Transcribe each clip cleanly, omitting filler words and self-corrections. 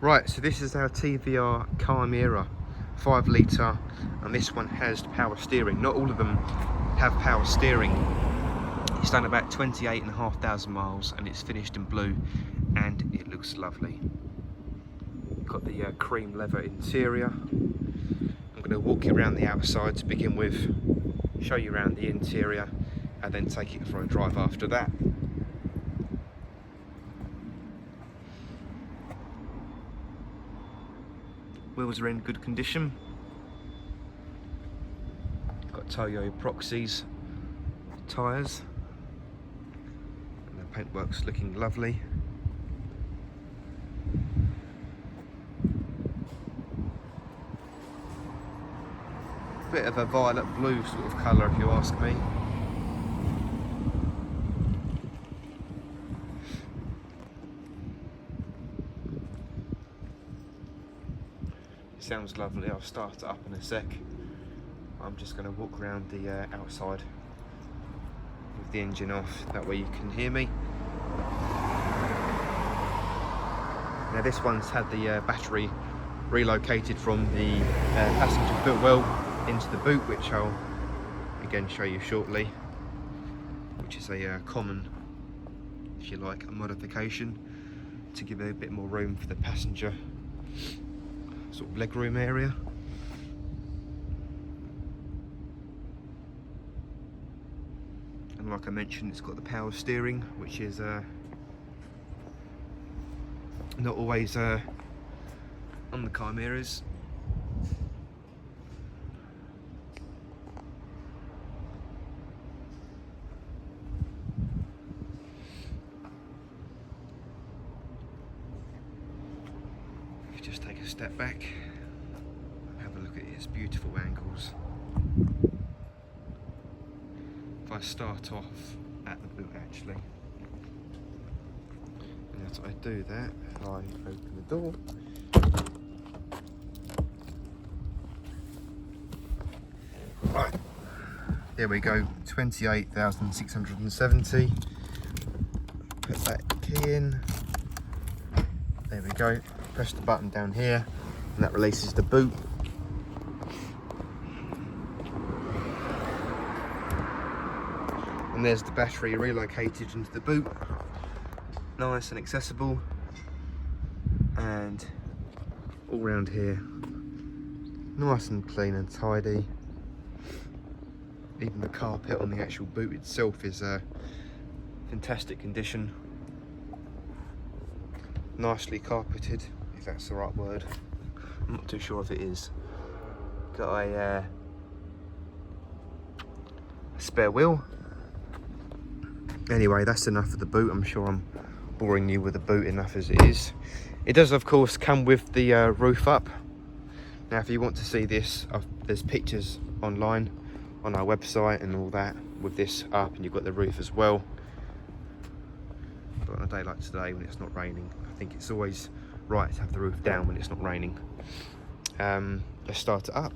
Right, so this is our TVR Chimaera 5 litre, and this one has power steering. Not all of them have power steering. It's done about 28,500 miles and it's finished in blue and it looks lovely. Got the cream leather interior. I'm going to walk you around the outside to begin with, show you around the interior and then take it for a drive after that. Wheels are in good condition. Got Toyo Proxys tyres. And the paintwork's looking lovely. Bit of a violet blue sort of colour if you ask me. Sounds lovely. I'll start it up in a sec. I'm just going to walk around the outside with the engine off, that way you can hear me. Now this one's had the battery relocated from the passenger footwell into the boot, which I'll again show you shortly, which is a common, if you like, a modification to give it a bit more room for the passenger sort of legroom area. And like I mentioned, it's got the power steering, which is not always on the Chimeras. Just take a step back, have a look at its beautiful angles. If I start off at the boot actually, and as I do that, I open the door. Right, there we go, 28,670. Put that key in, there we go. Press the button down here and that releases the boot. And there's the battery relocated into the boot. Nice and accessible. And all around here, nice and clean and tidy. Even the carpet on the actual boot itself is fantastic condition. Nicely carpeted, if that's the right word. I'm not too sure if it is. Got a spare wheel. Anyway, that's enough of the boot. I'm sure I'm boring you with the boot enough as it is. It does of course come with the roof up. Now if you want to see this, there's pictures online on our website and all that with this up, and you've got the roof as well. But on a day like today when it's not raining, I think it's always right to have the roof down when it's not raining. Let's start it up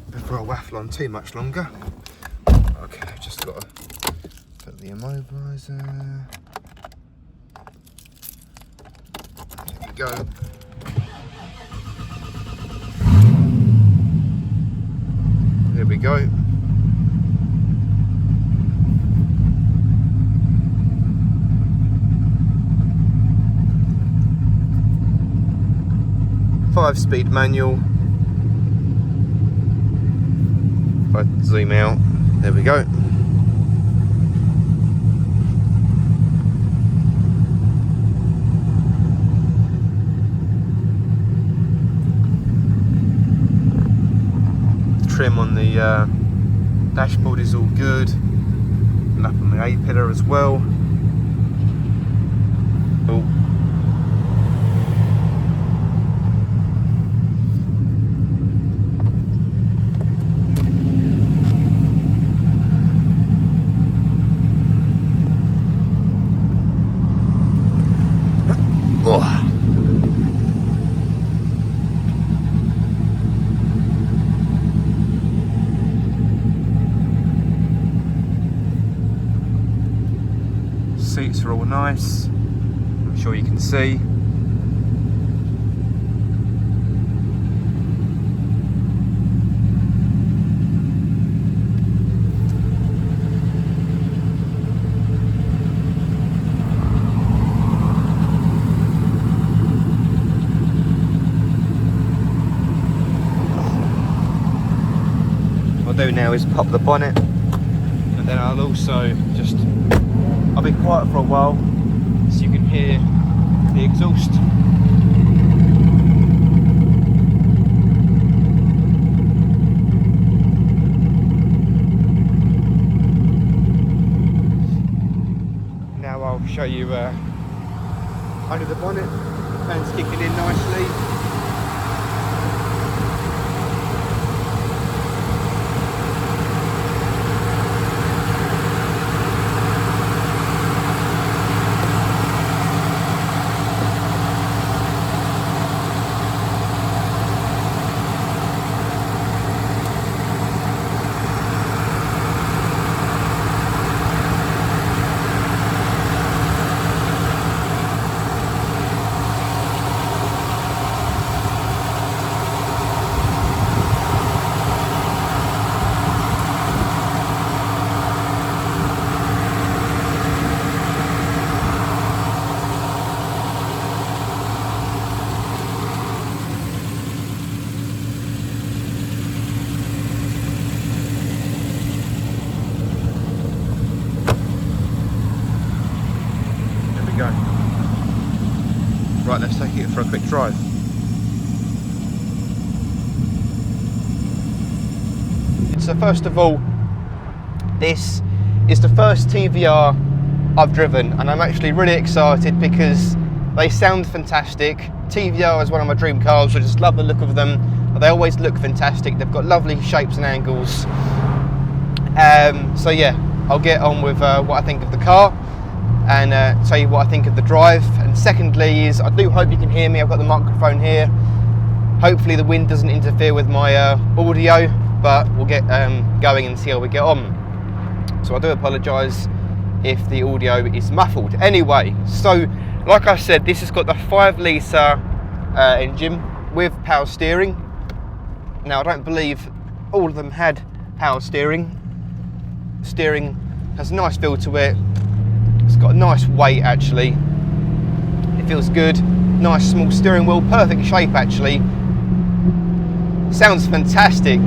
before I waffle on too much longer. Okay, I've just got to put the immobiliser. There we go. There we go. Five-speed manual. If I zoom out, there we go. The trim on the dashboard is all good, and up on the A-pillar as well. Oh. Seats are all nice, I'm sure you can see. do now is pop the bonnet, and then I'll also I'll be quiet for a while so you can hear the exhaust. Now I'll show you under the bonnet, fans kicking in nicely. Right, let's take it for a quick drive. So first of all, this is the first TVR I've driven, and I'm actually really excited because they sound fantastic. TVR is one of my dream cars. I just love the look of them. They always look fantastic. They've got lovely shapes and angles. So yeah, I'll get on with what I think of the car and tell you what I think of the drive. And secondly is, I do hope you can hear me. I've got the microphone here. Hopefully the wind doesn't interfere with my audio, but we'll get going and see how we get on. So I do apologise if the audio is muffled. Anyway, so like I said, this has got the 5 litre engine with power steering. Now I don't believe all of them had power steering. Steering has a nice feel to it. It's got a nice weight actually. It feels good. Nice small steering wheel, perfect shape actually. Sounds fantastic.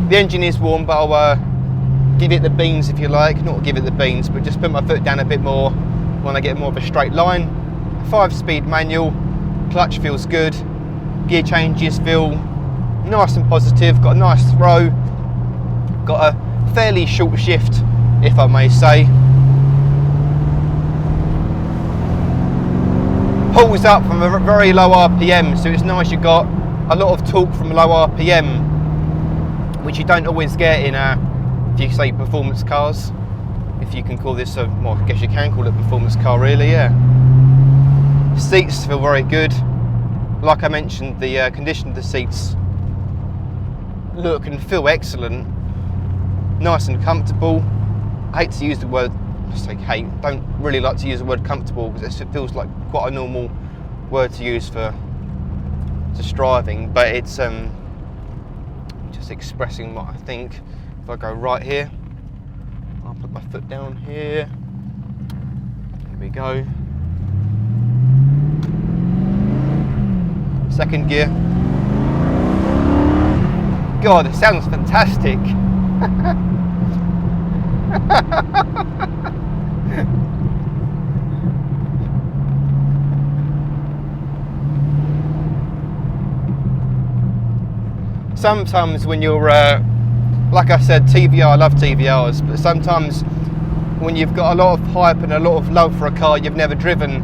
The engine is warm, but I'll give it the beans if you like. Not give it the beans, but just put my foot down a bit more when I get more of a straight line. 5-speed manual, clutch feels good. Gear changes feel nice and positive. Got a nice throw. Got a fairly short shift, if I may say. Pulls up from a very low RPM, so it's nice you got a lot of torque from low RPM, which you don't always get in if you say performance cars. If you can call this a, well, I guess you can call it a performance car really, yeah. Seats feel very good. Like I mentioned, the condition of the seats look and feel excellent. Nice and comfortable. I hate to use the word, don't really like to use the word comfortable because it feels like quite a normal word to use for just driving, but it's just expressing what I think. If I go right here, I'll put my foot down here. Here we go. Second gear. God, it sounds fantastic. Sometimes when you're, like I said, TVR, I love TVRs, but sometimes when you've got a lot of hype and a lot of love for a car you've never driven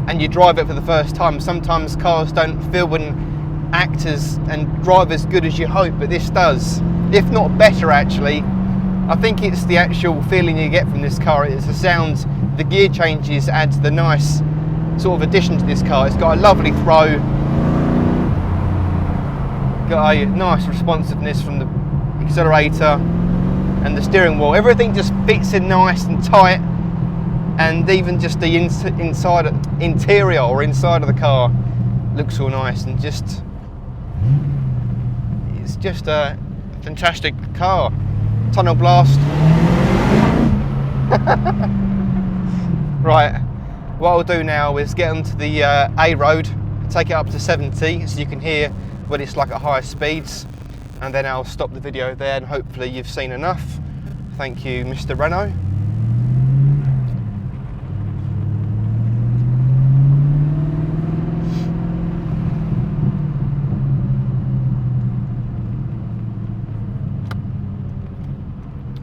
and you drive it for the first time, sometimes cars don't feel and act as and drive as good as you hope, but this does, if not better actually. I think it's the actual feeling you get from this car. It's the sound, the gear changes add the nice sort of addition to this car. It's got a lovely throw, got a nice responsiveness from the accelerator and the steering wheel. Everything just fits in nice and tight, and even just the interior or inside of the car looks all nice, and it's just a fantastic car. Tunnel blast. Right, what I'll do now is get onto the A road, take it up to 70 so you can hear when it's like at higher speeds. and then I'll stop the video there, and hopefully you've seen enough. Thank you, Mr. Renault.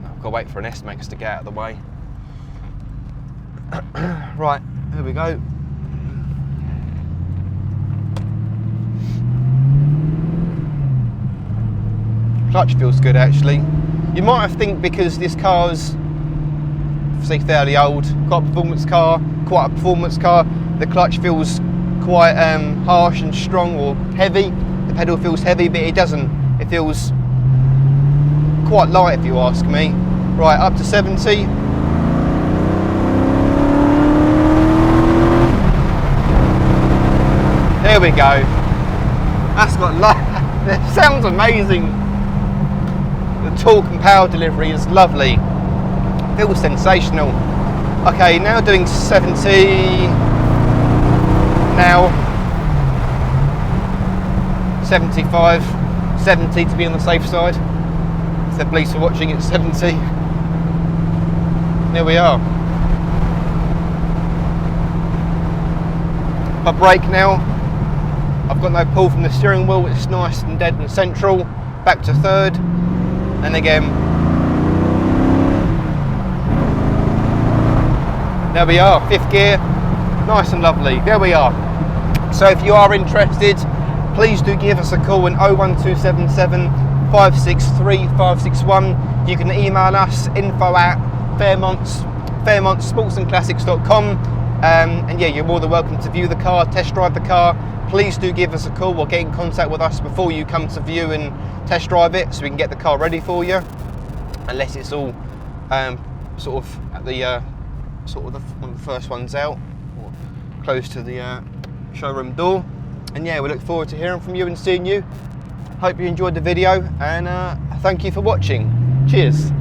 I've got to wait for an S-Max to get out of the way. Right, here we go. Clutch feels good actually. You might have think because this car's fairly old, quite a performance car, the clutch feels quite harsh and strong or heavy. The pedal feels heavy, but it doesn't. It feels quite light if you ask me. Right, up to 70. There we go. That's got light. It sounds amazing. The torque and power delivery is lovely. Feels sensational. Okay, now doing 70. Now 75. 70 to be on the safe side. If the police are watching, it's 70. There we are. If I brake now, I've got no pull from the steering wheel, it's nice and dead and central. Back to third, and again. There we are, fifth gear, nice and lovely. There we are. So if you are interested, please do give us a call on 01277 563 561. You can email us info@fairmontsportsandclassics.com. And yeah, you're more than welcome to view the car, test drive the car. Please do give us a call or get in contact with us before you come to view and test drive it, so we can get the car ready for you. Unless it's all sort of at the one of the first ones out, or close to the showroom door. And yeah, we look forward to hearing from you and seeing you. Hope you enjoyed the video, and thank you for watching. Cheers.